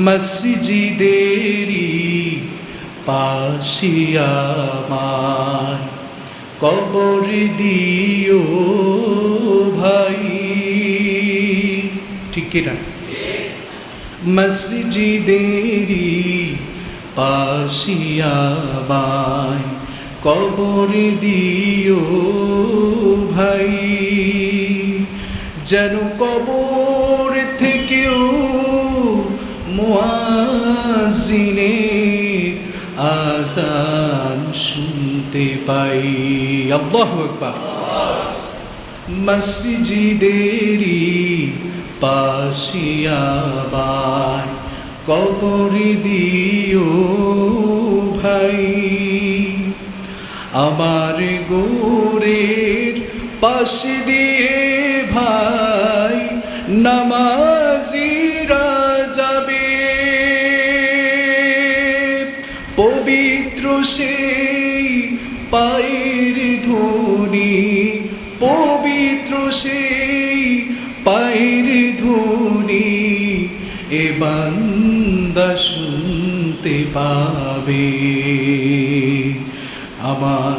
মসজিদেরি পাশে আমায় কবর দিও ভাই। ঠিক কি না? মসজিদেরি পাশে আমায় কবর দিও ভাই, যেন কবর থেকেও মুয়াজ্জিনের আযান শুনতে পাই। আল্লাহু আকবার। মসজিদেরি পাশে আমায় কবর দিও ভাই, আমার গোরের পাশ দিয়ে ভাই নামাজিরা যাবে, পবিত্র সেই পায়ের ধ্বনি, পবিত্র সেই পায়ের ধ্বনি এ বান্দা শুনতে পাবে। আমার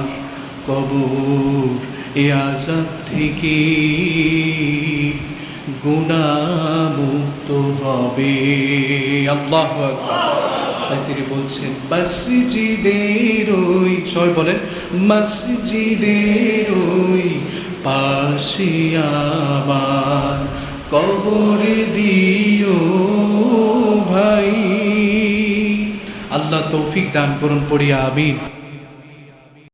কবর এ আযাব থেকে গুনাহমুক্ত হবে। আল্লাহু আকবার। তাই তিনি বলছেন মসজিদের ওই, সবাই বলেন মসজিদের ওই পাশে আমার কবর দিও ভাই। আল্লাহ তৌফিক দান করুন, পড়ি আমিন।